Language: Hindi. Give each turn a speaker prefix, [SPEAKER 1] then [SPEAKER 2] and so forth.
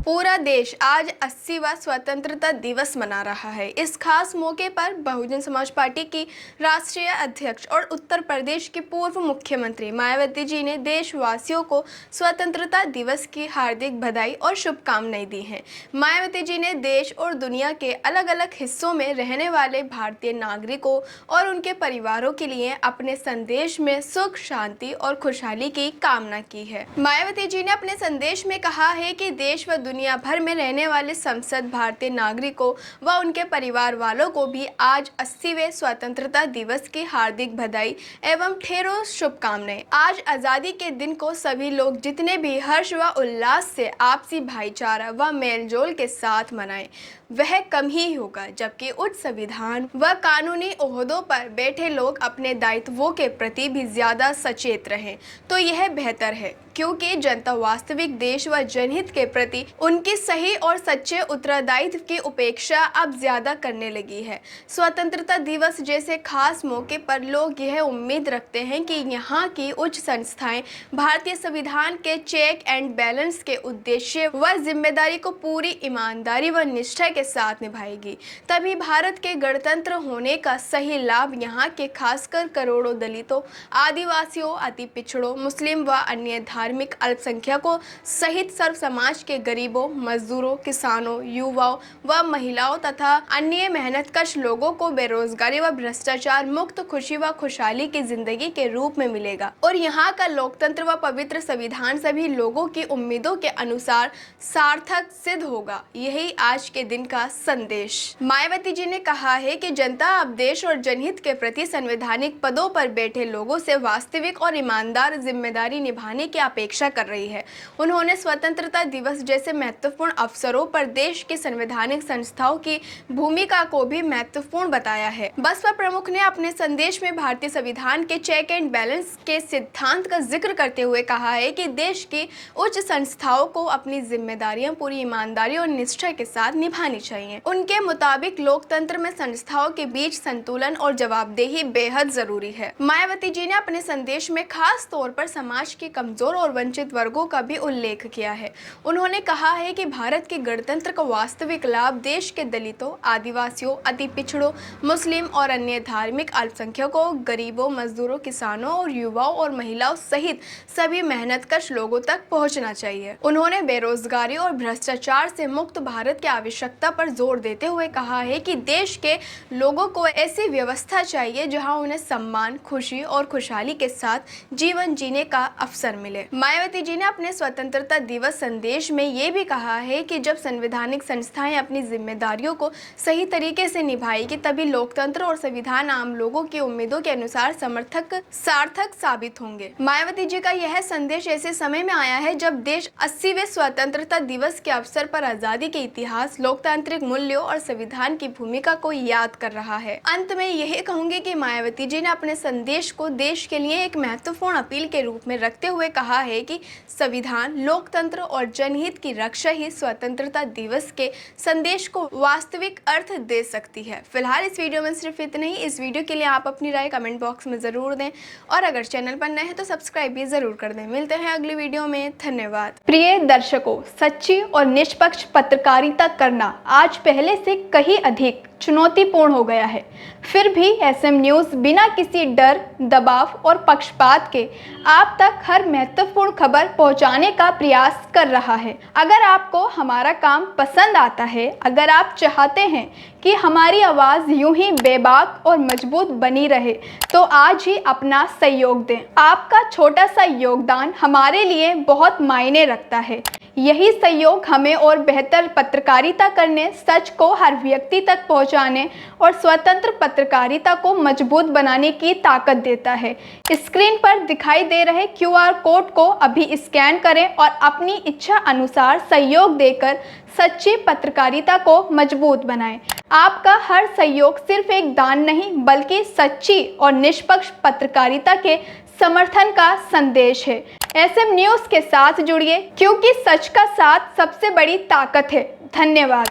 [SPEAKER 1] पूरा देश आज 80वां स्वतंत्रता दिवस मना रहा है। इस खास मौके पर बहुजन समाज पार्टी की राष्ट्रीय अध्यक्ष और उत्तर प्रदेश की पूर्व मुख्यमंत्री मायावती जी ने देशवासियों को स्वतंत्रता दिवस की हार्दिक बधाई और शुभकामनाएं दी हैं। मायावती जी ने देश और दुनिया के अलग अलग हिस्सों में रहने वाले भारतीय नागरिकों और उनके परिवारों के लिए अपने संदेश में सुख, शांति और खुशहाली की कामना की है। मायावती जी ने अपने संदेश में कहा है कि देश व दुनिया भर में रहने वाले संसद भारतीय नागरिकों व उनके परिवार वालों को भी आज 80वें स्वतंत्रता दिवस की हार्दिक बधाई एवं ढेरों शुभकामनाएं। आज आज़ादी के दिन को सभी लोग जितने भी हर्ष व उल्लास से आपसी भाईचारा व मेलजोल के साथ मनाएं, वह कम ही होगा, जबकि उच्च संविधान व कानूनी ओहदों पर बैठे लोग अपने दायित्वों के प्रति भी ज्यादा सचेत रहें तो यह बेहतर है, क्योंकि जनता वास्तविक देश व जनहित के प्रति उनकी सही और सच्चे उत्तरदायित्व की उपेक्षा अब ज्यादा करने लगी है। स्वतंत्रता दिवस जैसे खास मौके पर लोग यह उम्मीद रखते हैं कि यहाँ की उच्च संस्थाएं भारतीय संविधान के चेक एंड बैलेंस के उद्देश्य व जिम्मेदारी को पूरी ईमानदारी व निष्ठा के साथ निभाएगी। तभी भारत के गणतंत्र होने का सही लाभ यहाँ के खासकर करोड़ों दलितों, आदिवासियों, अति पिछड़ों, मुस्लिम व अन्य धार्मिक अल्पसंख्यकों सहित सर्व समाज के गरीबों, मजदूरों, किसानों, युवाओं व महिलाओं तथा अन्य मेहनतकश लोगों को बेरोजगारी व भ्रष्टाचार मुक्त खुशी व खुशहाली की जिंदगी के रूप में मिलेगा और यहाँ का लोकतंत्र व पवित्र संविधान सभी लोगों की उम्मीदों के अनुसार सार्थक सिद्ध होगा। यही आज के दिन का संदेश। मायावती जी ने कहा है कि जनता अब देश और जनहित के प्रति संवैधानिक पदों पर बैठे लोगों से वास्तविक और ईमानदार जिम्मेदारी निभाने की अपेक्षा कर रही है। उन्होंने स्वतंत्रता दिवस जैसे महत्वपूर्ण अवसरों पर देश की संवैधानिक संस्थाओं की भूमिका को भी महत्वपूर्ण बताया है। बसपा प्रमुख ने अपने संदेश में भारतीय संविधान के चेक एंड बैलेंस के सिद्धांत का जिक्र करते हुए कहा है कि देश की उच्च संस्थाओं को अपनी जिम्मेदारियां पूरी ईमानदारी और निष्ठा के साथ निभानी चाहिए। उनके मुताबिक लोकतंत्र में संस्थाओं के बीच संतुलन और जवाबदेही बेहद जरूरी है। मायावती जी ने अपने संदेश में खास तौर पर समाज के कमजोर और वंचित वर्गों का भी उल्लेख किया है। उन्होंने कहा है कि भारत के गणतंत्र का वास्तविक लाभ देश के दलितों, आदिवासियों, अति पिछड़ों, मुस्लिम और अन्य धार्मिक अल्पसंख्यकों, गरीबों, मजदूरों, किसानों और युवाओं और महिलाओं सहित सभी मेहनतकश लोगों तक पहुंचना चाहिए। उन्होंने बेरोजगारी और भ्रष्टाचार से मुक्त भारत की आवश्यकता पर जोर देते हुए कहा है कि देश के लोगों को ऐसी व्यवस्था चाहिए जहां उन्हें सम्मान, खुशी और खुशहाली के साथ जीवन जीने का अवसर मिले। मायावती जी ने अपने स्वतंत्रता दिवस संदेश में ये भी कहा है कि जब संवैधानिक संस्थाएं अपनी जिम्मेदारियों को सही तरीके से निभाएगी, तभी लोकतंत्र और संविधान आम लोगों की उम्मीदों के अनुसार सार्थक साबित होंगे। मायावती जी का यह संदेश ऐसे समय में आया है जब देश 80वें स्वतंत्रता दिवस के अवसर पर आजादी के इतिहास, लोकतांत्रिक मूल्यों और संविधान की भूमिका को याद कर रहा है। अंत में यही कहूंगी कि मायावती जी ने अपने संदेश को देश के लिए एक महत्वपूर्ण अपील के रूप में रखते हुए कहा है कि संविधान, लोकतंत्र और जनहित की रक्षा ही स्वतंत्रता दिवस के संदेश को वास्तविक अर्थ दे सकती है। फिलहाल इस वीडियो में सिर्फ इतना ही। इस वीडियो के लिए आप अपनी राय कमेंट बॉक्स में जरूर दें और अगर चैनल पर नए हैं तो सब्सक्राइब भी जरूर कर दें। मिलते हैं अगली वीडियो में। धन्यवाद।
[SPEAKER 2] प्रिय दर्शकों, सच्ची और निष्पक्ष पत्रकारिता करना आज पहले से कहीं अधिक चुनौतीपूर्ण हो गया है। फिर भी एसएम न्यूज़ बिना किसी डर, दबाव और पक्षपात के आप तक हर महत्वपूर्ण खबर पहुंचाने का प्रयास कर रहा है। अगर आपको हमारा काम पसंद आता है, अगर आप चाहते हैं कि हमारी आवाज़ यूं ही बेबाक और मजबूत बनी रहे, तो आज ही अपना सहयोग दें। आपका छोटा सा योगदान हमारे लिए बहुत मायने रखता है। यही सहयोग हमें और बेहतर पत्रकारिता करने, सच को हर व्यक्ति तक पहुंचाने और स्वतंत्र पत्रकारिता को मजबूत बनाने की ताकत देता है। स्क्रीन पर दिखाई दे रहे क्यूआर कोड को अभी स्कैन करें और अपनी इच्छा अनुसार सहयोग देकर सच्ची पत्रकारिता को मजबूत बनाएं। आपका हर सहयोग सिर्फ एक दान नहीं, बल्कि सच्ची और निष्पक्ष पत्रकारिता के समर्थन का संदेश है। एसएम न्यूज़ के साथ जुड़िए, क्योंकि सच का साथ सबसे बड़ी ताकत है। धन्यवाद।